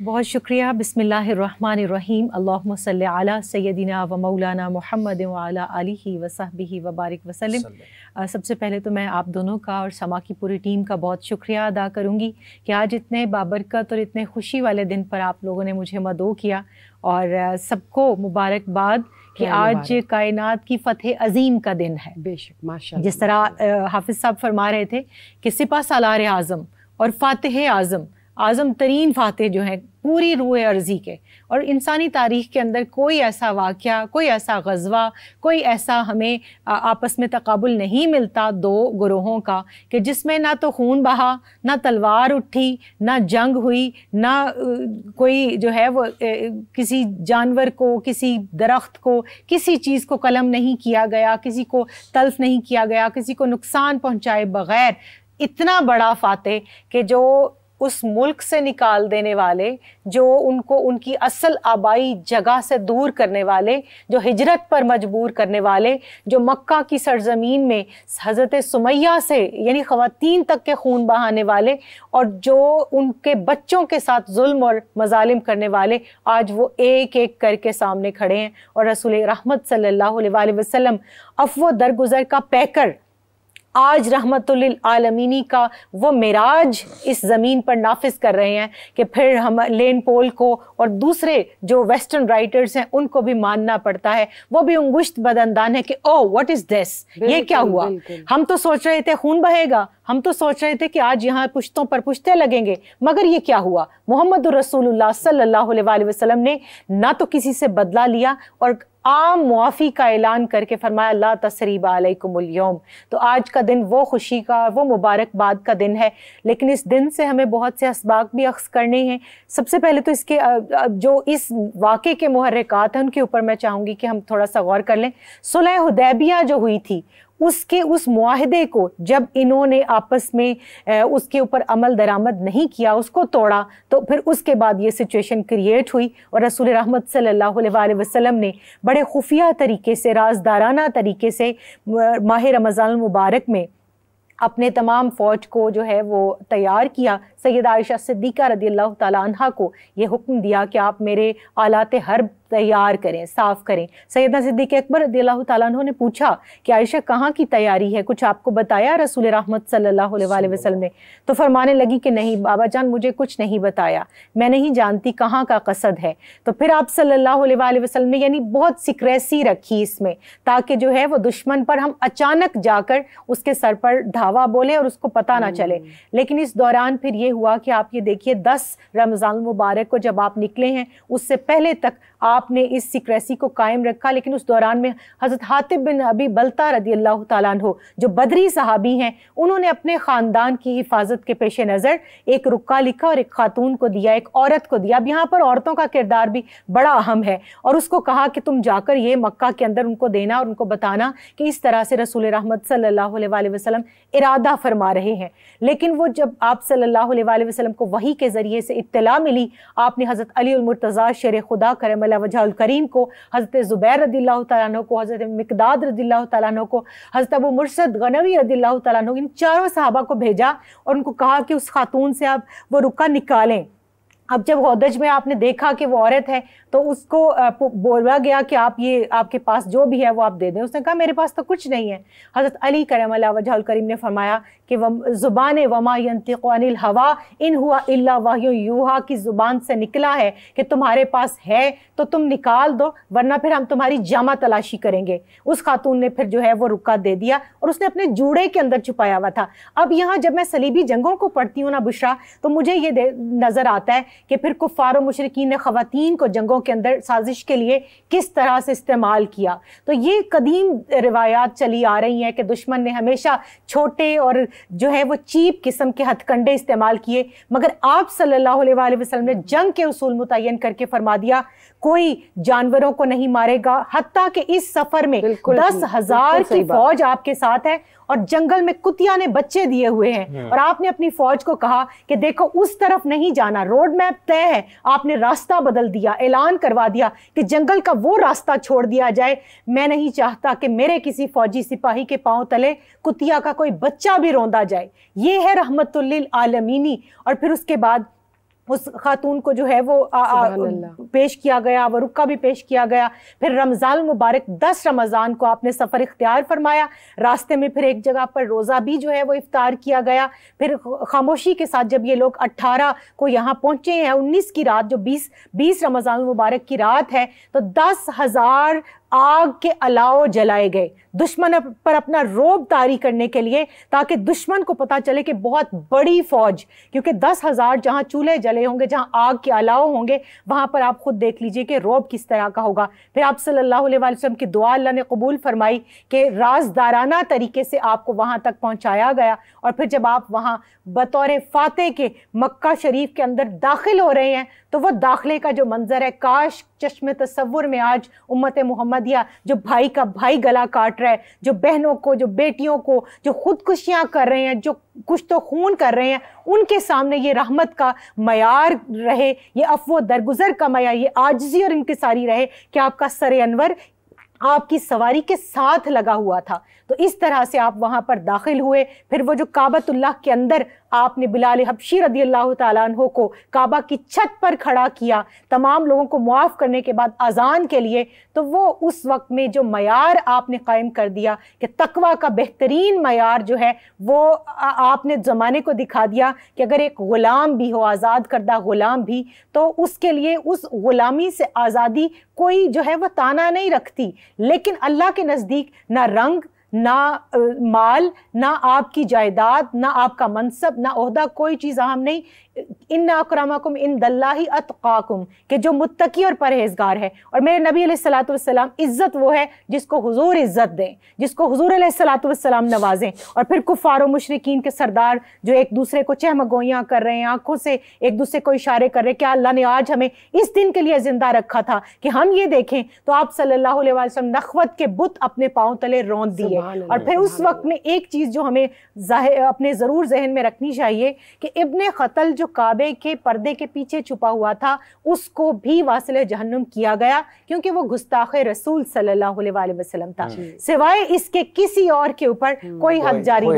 بہت شکریہ. بسم اللہ الرحمن الرحیم. اللہم صلی علی سیدنا و مولانا محمد وعلی آلہ وصحبہ وبارک وسلم. سب سے پہلے تو میں آپ دونوں کا اور سما کی پوری ٹیم کا بہت شکریہ ادا کروں گی کہ آج اتنے بابرکت اور اتنے خوشی والے دن پر آپ لوگوں نے مجھے مدعو کیا، اور سب کو مبارکباد کہ آج کائنات کی فتح عظیم کا دن ہے. بے شک، ماشاءاللہ. جس طرح حافظ صاحب فرما رہے تھے کہ سپہ سالار اعظم اور فاتح اعظم، اعظم ترین فاتح جو ہیں پوری روح ارضی کے، اور انسانی تاریخ کے اندر کوئی ایسا واقعہ، کوئی ایسا غزوہ، کوئی ایسا ہمیں آپس میں تقابل نہیں ملتا دو گروہوں کا کہ جس میں نہ تو خون بہا، نہ تلوار اٹھی، نہ جنگ ہوئی، نہ کوئی جو ہے وہ کسی جانور کو، کسی درخت کو، کسی چیز کو قلم نہیں کیا گیا، کسی کو تلف نہیں کیا گیا، کسی کو نقصان پہنچائے بغیر. اتنا بڑا فاتح کہ جو اس ملک سے نکال دینے والے، جو ان کو ان کی اصل آبائی جگہ سے دور کرنے والے، جو ہجرت پر مجبور کرنے والے، جو مکہ کی سرزمین میں حضرت سمیہ سے یعنی خواتین تک کے خون بہانے والے، اور جو ان کے بچوں کے ساتھ ظلم اور مظالم کرنے والے، آج وہ ایک ایک کر کے سامنے کھڑے ہیں. اور رسول رحمت صلی اللہ علیہ وآلہ وسلم عفو درگزر کا پیکر، آج رحمت للعالمینی کا وہ معراج اس زمین پر نافذ کر رہے ہیں کہ پھر ہم لین پول کو اور دوسرے جو ویسٹرن رائٹرز ہیں ان کو بھی ماننا پڑتا ہے. وہ بھی انگشت بدندان ہے کہ او واٹ از دس، یہ کیا ہوا؟ ہم تو سوچ رہے تھے خون بہے گا، ہم تو سوچ رہے تھے کہ آج یہاں پشتوں پر پشتے لگیں گے، مگر یہ کیا ہوا؟ محمد رسول اللہ صلی اللہ علیہ وآلہ وسلم نے نہ تو کسی سے بدلہ لیا اور عام معافی کا اعلان کر کے فرمایا لا تثریب علیکم اليوم. تو آج کا دن وہ خوشی کا، وہ مبارکباد کا دن ہے. لیکن اس دن سے ہمیں بہت سے اسباق بھی اخذ کرنے ہیں. سب سے پہلے تو اس کے جو اس واقعے کے محرکات ہیں ان کے اوپر میں چاہوں گی کہ ہم تھوڑا سا غور کر لیں. صلح حدیبیہ جو ہوئی تھی، اس معاہدے کو جب انہوں نے آپس میں اس کے اوپر عمل درآمد نہیں کیا، اس کو توڑا، تو پھر اس کے بعد یہ سچویشن کریٹ ہوئی، اور رسول رحمت صلی اللہ علیہ وآلہ وسلم نے بڑے خفیہ طریقے سے، رازدارانہ طریقے سے ماہ رمضان المبارک میں اپنے تمام فوج کو جو ہے وہ تیار کیا. سیدہ عائشہ صدیقہ رضی اللہ تعالیٰ عنہ کو یہ حکم دیا کہ آپ میرے آلات حرب تیار کریں، صاف کریں. سیدنا صدیق اکبر رضی اللہ تعالیٰ عنہ نے پوچھا کہ عائشہ کہاں کی تیاری ہے، کچھ آپ کو بتایا رسول رحمت صلی اللہ علیہ وآلہ وسلم نے؟ تو فرمانے لگی کہ نہیں بابا جان، مجھے کچھ نہیں بتایا، میں نہیں جانتی کہاں کا قصد ہے. تو پھر آپ صلی اللہ علیہ وآلہ وسلم نے یعنی بہت سیکریسی رکھی اس میں، تاکہ جو ہے وہ دشمن پر ہم اچانک جا کر اس کے سر پر دھاوا بولے اور اس کو پتہ نہ چلے. لیکن اس دوران پھر یہ ہوا کہ آپ یہ دیکھیے 10 رمضان المبارک کو جب آپ نکلے ہیں، اس سے پہلے تک آپ نے اس سیکریسی کو قائم رکھا. لیکن اس دوران میں حضرت حاطب بن ابی بلتہ رضی اللہ تعالیٰ عنہ جو بدری صحابی ہیں، انہوں نے اپنے خاندان کی حفاظت کے پیش نظر ایک رکا لکھا اور ایک خاتون کو دیا، ایک عورت کو دیا. اب یہاں پر عورتوں کا کردار بھی بڑا اہم ہے، اور اس کو کہا کہ تم جا کر یہ مکہ کے اندر ان کو دینا اور ان کو بتانا کہ اس طرح سے رسول رحمت صلی اللہ علیہ وآلہ وسلم ارادہ فرما رہے ہیں. لیکن وہ جب آپ صلی اللہ علیہ وآلہ وسلم کو وحی کے ذریعے سے اطلاع ملی، آپ نے حضرت علی المرتضیٰ شیر خدا کرم اللہ وجہ الکریم کو، حضرت زبیر رضی اللہ تعالیٰ عنہ کو، حضرت مقداد رضی اللہ تعالیٰ عنہ کو، حضرت ابو مرشد غنوی رضی اللہ تعالیٰ عنہ، ان چاروں صحابہ کو بھیجا اور ان کو کہا کہ اس خاتون سے آپ وہ رکا نکالیں. اب جب ہودج میں آپ نے دیکھا کہ وہ عورت ہے تو اس کو بولا گیا کہ آپ کے پاس جو بھی ہے وہ آپ دے دیں. اس نے کہا میرے پاس تو کچھ نہیں ہے. حضرت علی کرم اللہ وجہ الکریم نے فرمایا کہ زبان وما ینطق عن الہوا ان ہوا الا وحی یوحی کی زبان سے نکلا ہے کہ تمہارے پاس ہے تو تم نکال دو، ورنہ پھر ہم تمہاری جامہ تلاشی کریں گے. اس خاتون نے پھر جو ہے وہ رکا دے دیا اور اس نے اپنے جوڑے کے اندر چھپایا ہوا تھا. اب یہاں جب میں صلیبی جنگوں کو پڑھتی ہوں نا بشرا، تو مجھے یہ نظر آتا ہے کہ پھر کفار و مشرکین نے خواتین کو جنگوں کے اندر سازش کے لیے کس طرح سے استعمال کیا. تو یہ قدیم روایات چلی آ رہی ہیں کہ دشمن نے ہمیشہ چھوٹے اور جو ہے وہ چیپ قسم کے ہتھ کنڈے استعمال کیے، مگر آپ صلی اللہ علیہ وآلہ وسلم نے جنگ کے اصول متعین کر کے فرما دیا کوئی جانوروں کو نہیں مارے گا، حتیٰ کہ اس سفر میں 10,000 کی فوج آپ کے ساتھ ہے اور جنگل میں کتیا نے بچے دیے ہوئے ہیں، اور آپ نے اپنی فوج کو کہا کہ دیکھو اس طرف نہیں جانا، روڈ میپ طے ہے. آپ نے راستہ بدل دیا، اعلان کروا دیا کہ جنگل کا وہ راستہ چھوڑ دیا جائے. میں نہیں چاہتا کہ میرے کسی فوجی سپاہی کے پاؤں تلے کتیا کا کوئی بچہ بھی روندا جائے. یہ ہے رحمت للعالمینی. اور پھر اس کے بعد اس خاتون کو جو ہے وہ پیش کیا گیا، وہ رکہ بھی پیش کیا گیا. پھر رمضان المبارک 10 رمضان کو آپ نے سفر اختیار فرمایا، راستے میں پھر ایک جگہ پر روزہ بھی جو ہے وہ افطار کیا گیا. پھر خاموشی کے ساتھ جب یہ لوگ 18 کو یہاں پہنچے ہیں، 19 کی رات جو 20 رمضان المبارک کی رات ہے، تو 10,000 آگ کے الاؤ جلائے گئے دشمن پر اپنا روب طاری کرنے کے لیے، تاکہ دشمن کو پتا چلے کہ بہت بڑی فوج، کیونکہ 10,000 جہاں چولہے جلے ہوں گے، جہاں آگ کے الاؤ ہوں گے، وہاں پر آپ خود دیکھ لیجئے کہ روب کس طرح کا ہوگا. پھر آپ صلی اللہ علیہ وسلم کی دعا اللہ نے قبول فرمائی کہ رازدارانہ طریقے سے آپ کو وہاں تک پہنچایا گیا. اور پھر جب آپ وہاں بطور فاتح کے مکہ شریف کے اندر داخل ہو رہے ہیں، تو وہ داخلے کا جو منظر ہے، کاش چشم تصور میں آج امت محمدیہ جو بھائی کا بھائی گلا کاٹ رہا ہے، جو بہنوں کو، جو بیٹیوں کو، جو خودکشیاں کر رہے ہیں، جو کچھ تو خون کر رہے ہیں، ان کے سامنے یہ رحمت کا معیار رہے، یہ عفو و درگزر کا معیار، یہ عاجزی اور انکساری رہے کہ آپ کا سر انور آپ کی سواری کے ساتھ لگا ہوا تھا. تو اس طرح سے آپ وہاں پر داخل ہوئے. پھر وہ جو کعبۃ اللہ کے اندر آپ نے بلال حبشی رضی اللہ تعالیٰ عنہ کو کعبہ کی چھت پر کھڑا کیا تمام لوگوں کو معاف کرنے کے بعد اذان کے لیے، تو وہ اس وقت میں جو معیار آپ نے قائم کر دیا کہ تقویٰ کا بہترین معیار جو ہے وہ آپ نے زمانے کو دکھا دیا کہ اگر ایک غلام بھی ہو، آزاد کردہ غلام بھی، تو اس کے لیے اس غلامی سے آزادی کوئی جو ہے وہ تانا نہیں رکھتی. لیکن اللہ کے نزدیک نہ رنگ، نہ مال، نہ آپ کی جائیداد، نہ آپ کا منصب، نہ عہدہ، کوئی چیز اہم نہیں. ان اکرمکم عند اللہ اتقاکم، کہ جو متقی اور پرہیزگار ہے. اور میرے نبی علیہ الصلوۃ والسلام، عزت وہ ہے جس کو حضور عزت دیں، جس کو حضور علیہ الصلوۃ والسلام نوازیں. اور پھر کفار و مشرکین کے سردار جو ایک دوسرے کو چہمگوئیاں کر رہے ہیں، آنکھوں سے ایک دوسرے کو اشارے کر رہے ہیں کہ اللہ نے آج ہمیں اس دن کے لیے زندہ رکھا تھا کہ ہم یہ دیکھیں، تو آپ صلی اللہ علیہ وسلم نخوت کے بت اپنے پاؤں تلے روند دیے. اور پھر اس وقت میں ایک چیز جو ہمیں اپنے ضرور ذہن میں رکھنی چاہیے کہ ابن خطل جو کعبے کے پردے کے پیچھے چھپا ہوا تھا، اس کو بھی واصل جہنم کیا گیا، کیونکہ وہ گستاخ رسول صلی اللہ علیہ وسلم تھا. سوائے اس کے کسی اور کے اوپر کوئی حد جاری نہیں.